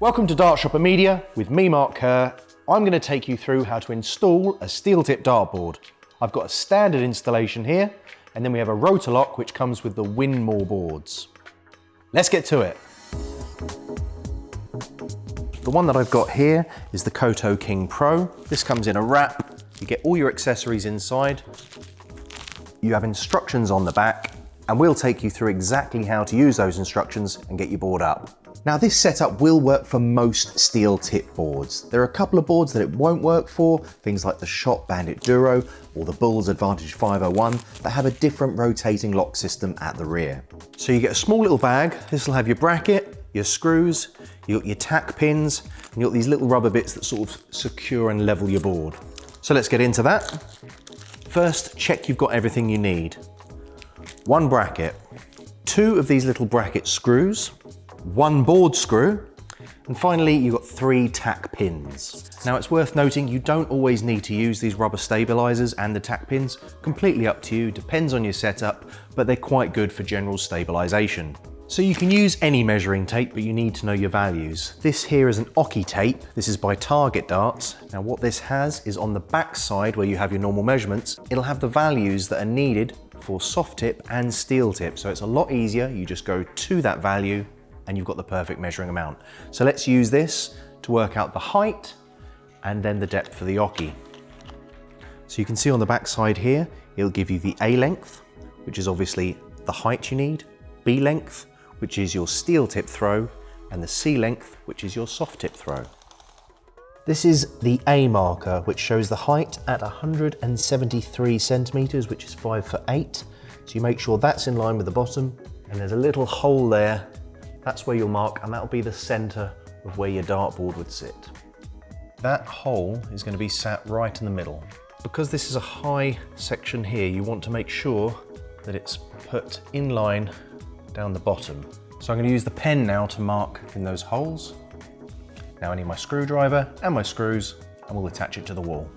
Welcome to Dartshopper Media with me, Mark Kerr. I'm going to take you through how to install a steel tip dartboard. I've got a standard installation here, and then we have a Rota lock which comes with the Winmau boards. Let's get to it. The one that I've got here is the Koto King Pro. This comes in a wrap. You get all your accessories inside. You have instructions on the back, and we'll take you through exactly how to use those instructions and get your board up. Now, this setup will work for most steel tip boards. There are a couple of boards that it won't work for, things like the Shot Bandit Duro or the Bulls Advantage 501 that have a different rotating lock system at the rear. So you get a small little bag. This will have your bracket, your screws, your tack pins, and you've got these little rubber bits that sort of secure and level your board. So let's get into that. First, check you've got everything you need. One bracket, two of these little bracket screws, one board screw, and finally you've got 3 tack pins. Now it's worth noting you don't always need to use these rubber stabilisers and the tack pins, completely up to you, depends on your setup, but they're quite good for general stabilisation. So you can use any measuring tape, but you need to know your values. This here is an Oche tape. This is by Target Darts. Now what this has is on the back side where you have your normal measurements, it'll have the values that are needed for soft tip and steel tip. So it's a lot easier. You just go to that value and you've got the perfect measuring amount. So let's use this to work out the height and then the depth for the Oche. So you can see on the back side here, it'll give you the A length, which is obviously the height you need, B length, which is your steel tip throw, and the C length, which is your soft tip throw. This is the A marker, which shows the height at 173 centimeters, which is 5'8". So you make sure that's in line with the bottom, and there's a little hole there. That's where you'll mark, and that'll be the center of where your dartboard would sit. That hole is going to be sat right in the middle. Because this is a high section here, you want to make sure that it's put in line down the bottom. So I'm going to use the pen now to mark in those holes. Now I need my screwdriver and my screws, and we'll attach it to the wall.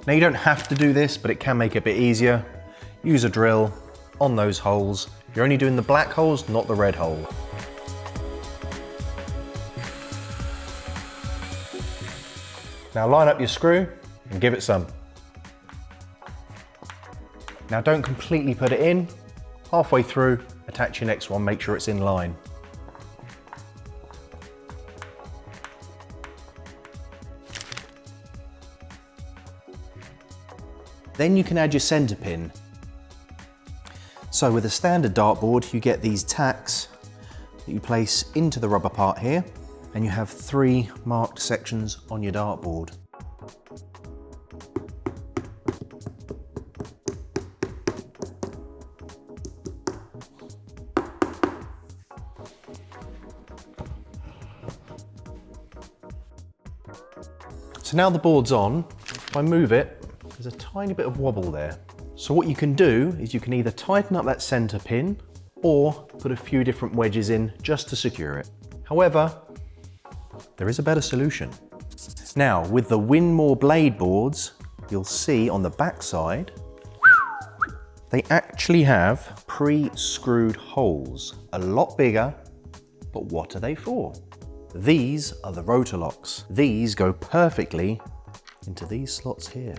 Now you don't have to do this, but it can make it a bit easier. Use a drill on those holes. You're only doing the black holes, not the red hole. Now line up your screw and give it some. Now don't completely put it in. Halfway through, attach your next one, make sure it's in line. Then you can add your centre pin. So with a standard dartboard, you get these tacks that you place into the rubber part here, and you have 3 marked sections on your dartboard. So now the board's on, if I move it, there's a tiny bit of wobble there. So what you can do is you can either tighten up that centre pin or put a few different wedges in just to secure it. However, there is a better solution. Now, with the Winmau Blade boards, you'll see on the back side, they actually have pre-screwed holes. A lot bigger, but what are they for? These are the Rota locks. These go perfectly into these slots here.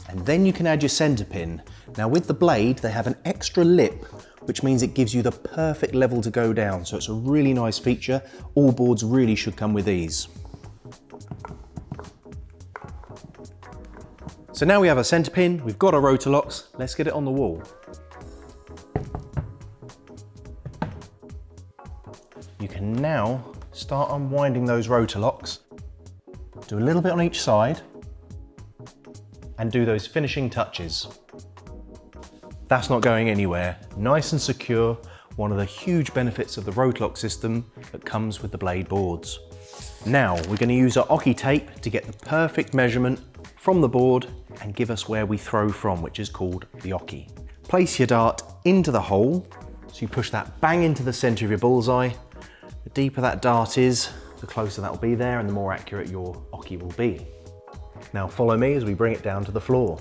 And then you can add your centre pin. Now with the blade, they have an extra lip, which means it gives you the perfect level to go down. So it's a really nice feature. All boards really should come with these. So now we have a centre pin, we've got our Rota locks, let's get it on the wall. You can now start unwinding those Rota locks. Do a little bit on each side and do those finishing touches. That's not going anywhere. Nice and secure, one of the huge benefits of the Rota lock system that comes with the blade boards. Now we're going to use our Oche tape to get the perfect measurement from the board and give us where we throw from, which is called the Oche. Place your dart into the hole, so you push that bang into the center of your bullseye. The deeper that dart is, the closer that'll be there and the more accurate your Oche will be. Now follow me as we bring it down to the floor.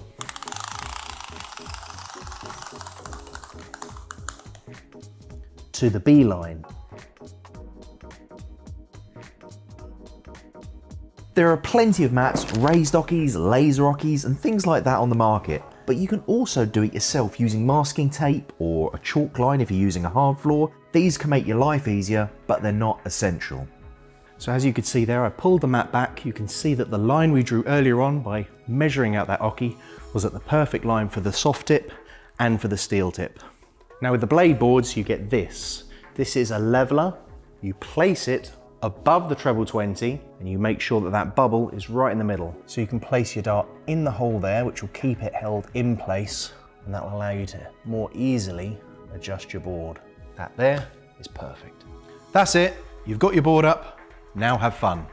To the B line. There are plenty of mats, raised ockies, laser ockies, and things like that on the market. But you can also do it yourself using masking tape or a chalk line if you're using a hard floor. These can make your life easier, but they're not essential. So as you could see there, I pulled the mat back. You can see that the line we drew earlier on by measuring out that oki was at the perfect line for the soft tip and for the steel tip. Now with the blade boards, you get this. This is a leveler. You place it above the treble 20 and you make sure that that bubble is right in the middle. So you can place your dart in the hole there, which will keep it held in place, and that will allow you to more easily adjust your board. That there is perfect. That's it. You've got your board up. Now have fun.